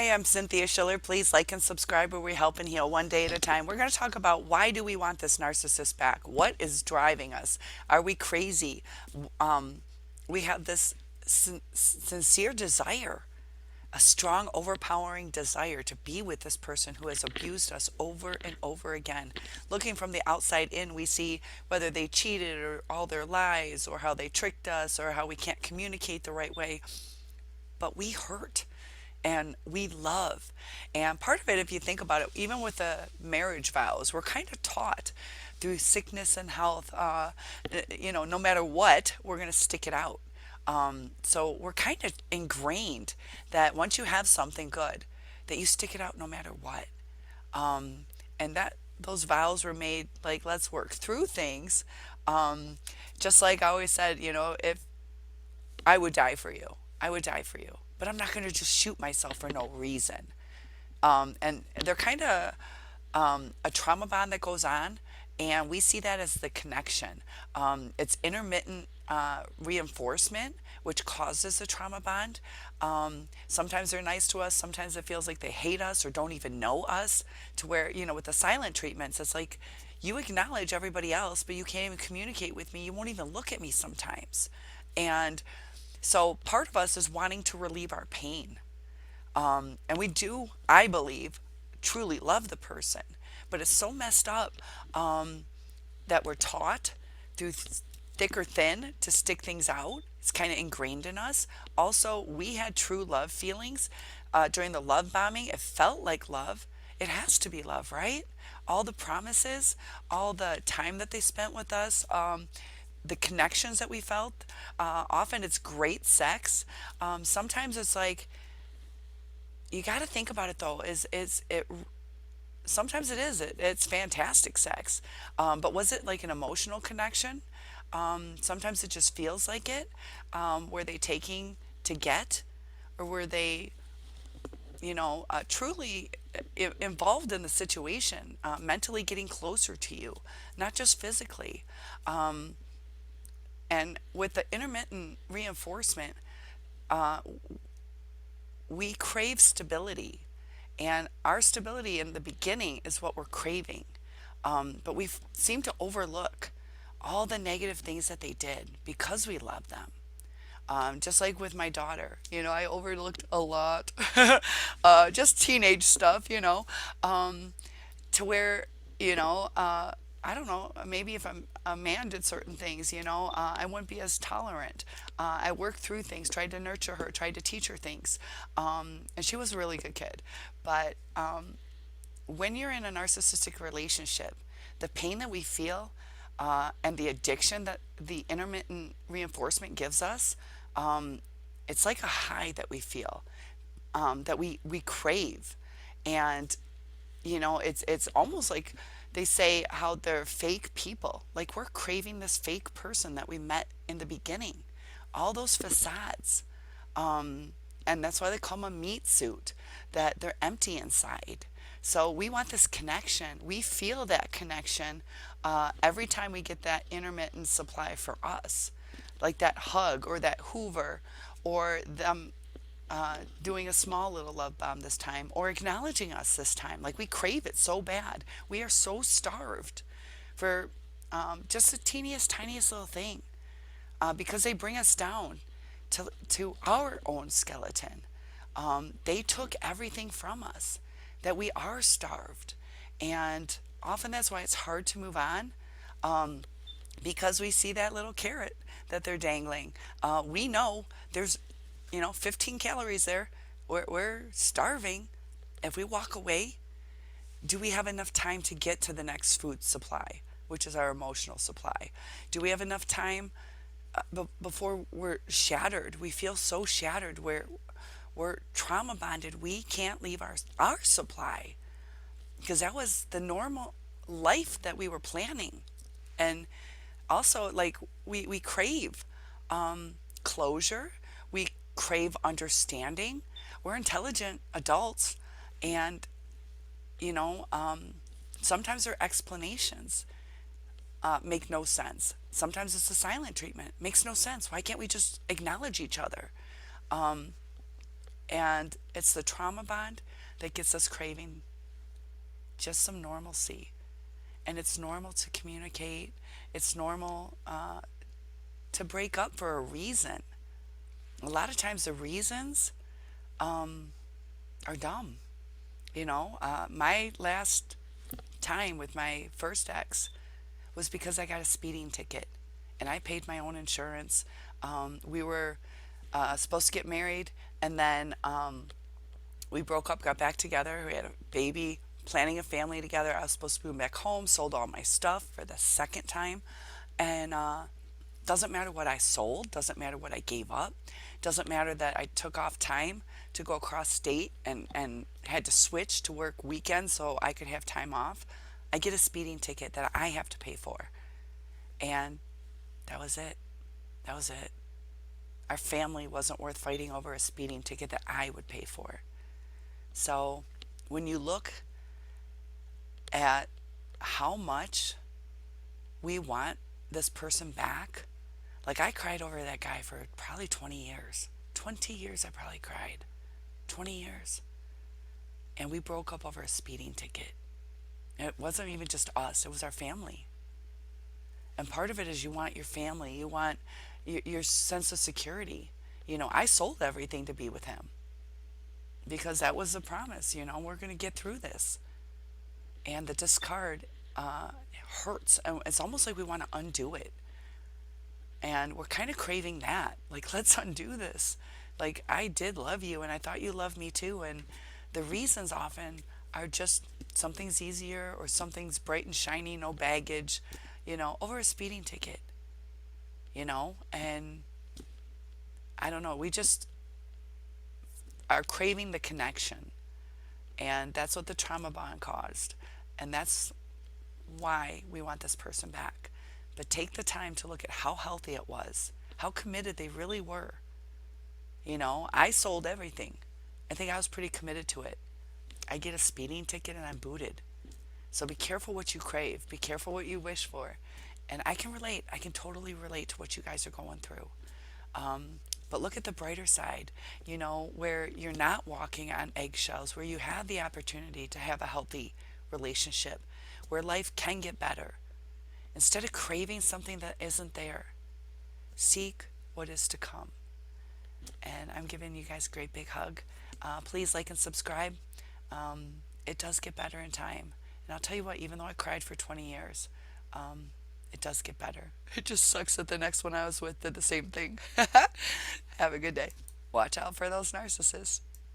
Hi, I'm Cynthia Schiller. Please like and subscribe where we help and heal one day at a time. We're going to talk about why do we want this narcissist back? What is driving us? Are we crazy? Um, we have this sincere desire, a strong, overpowering desire to be with this person who has abused us over and over again. Looking from the outside in, we see whether they cheated or all their lies or how they tricked us or how we can't communicate the right way. But we hurt and we love. And part of it, if you think about it, even with the marriage vows, we're kind of taught through sickness and health, no matter what, we're going to stick it out. So we're kind of ingrained that once you have something good, that you stick it out no matter what. And that those vows were made like, let's work through things. Just like I always said, if I would die for you. I would die for you. But I'm not going to just shoot myself for no reason. And they're kind of a trauma bond that goes on. And we see that as the connection. It's intermittent reinforcement, which causes a trauma bond. Sometimes they're nice to us. Sometimes it feels like they hate us or don't even know us. To where, with the silent treatments, it's like you acknowledge everybody else, but you can't even communicate with me. You won't even look at me sometimes. And so part of us is wanting to relieve our pain. And we do, I believe, truly love the person. But it's so messed up that we're taught through thick or thin to stick things out. It's kind of ingrained in us. Also, we had true love feelings during the love bombing. It felt like love. It has to be love, right? All the promises, all the time that they spent with us, the connections that we felt. Often it's great sex. Sometimes it's like you got to think about it though. Is it? Sometimes it is. It's fantastic sex, but was it like an emotional connection? Sometimes it just feels like it. Were they taking to get, or were they, truly involved in the situation, mentally getting closer to you, not just physically? And with the intermittent reinforcement, uh, we crave stability. And our stability in the beginning is what we're craving. But we seem to overlook all the negative things that they did because we love them. Just like with my daughter, I overlooked a lot, just teenage stuff, to where, I don't know, maybe if a man did certain things, I wouldn't be as tolerant. I worked through things, tried to nurture her, tried to teach her things. And she was a really good kid. But when you're in a narcissistic relationship, the pain that we feel and the addiction that the intermittent reinforcement gives us, it's like a high that we feel, that we crave. And it's almost like they say how they're fake people. Like we're craving this fake person that we met in the beginning. All those facades. And that's why they call them a meat suit, that they're empty inside. So we want this connection. We feel that connection every time we get that intermittent supply for us. Like that hug or that hoover or them doing a small little love bomb this time or acknowledging us this time. Like we crave it so bad. We are so starved for just the teeniest, tiniest little thing because they bring us down to our own skeleton. They took everything from us, that we are starved. And often that's why it's hard to move on because we see that little carrot that they're dangling. We know there's 15 calories there. We're starving. If we walk away, do we have enough time to get to the next food supply, which is our emotional supply? Do we have enough time before we're shattered? We feel so shattered where we're trauma bonded. We can't leave our supply because that was the normal life that we were planning. And also, like, we crave closure. We crave understanding. We're intelligent adults, and sometimes their explanations make no sense. Sometimes it's a silent treatment. Makes no sense. Why can't we just acknowledge each other? And it's the trauma bond that gets us craving just some normalcy. And it's normal to communicate. It's normal to break up for a reason. A lot of times the reasons are dumb. My last time with my first ex was because I got a speeding ticket and I paid my own insurance. We were supposed to get married, and then we broke up, got back together. We had a baby, planning a family together. I was supposed to move back home, sold all my stuff for the second time. And doesn't matter what I sold, doesn't matter what I gave up, doesn't matter that I took off time to go across state and had to switch to work weekends so I could have time off. I get a speeding ticket that I have to pay for. And that was it. That was it. Our family wasn't worth fighting over a speeding ticket that I would pay for. So when you look at how much we want this person back, like I cried over that guy for probably 20 years. 20 years I probably cried. 20 years. And we broke up over a speeding ticket. And it wasn't even just us, it was our family. And part of it is you want your family, you want your sense of security. I sold everything to be with him because that was the promise. We're going to get through this. And the discard hurts. And it's almost like we want to undo it. And we're kind of craving that. Like, let's undo this. Like, I did love you and I thought you loved me too. And the reasons often are just something's easier or something's bright and shiny, no baggage, over a speeding ticket. And I don't know, we just are craving the connection. And that's what the trauma bond caused. And that's why we want this person back. But take the time to look at how healthy it was, how committed they really were. I sold everything. I think I was pretty committed to it. I get a speeding ticket and I'm booted. So be careful what you crave. Be careful what you wish for. And I can relate. I can totally relate to what you guys are going through. But look at the brighter side, where you're not walking on eggshells, where you have the opportunity to have a healthy relationship, where life can get better. Instead of craving something that isn't there, seek what is to come. And I'm giving you guys a great big hug. Please like and subscribe. It does get better in time. And I'll tell you what, even though I cried for 20 years, it does get better. It just sucks that the next one I was with did the same thing. Have a good day. Watch out for those narcissists.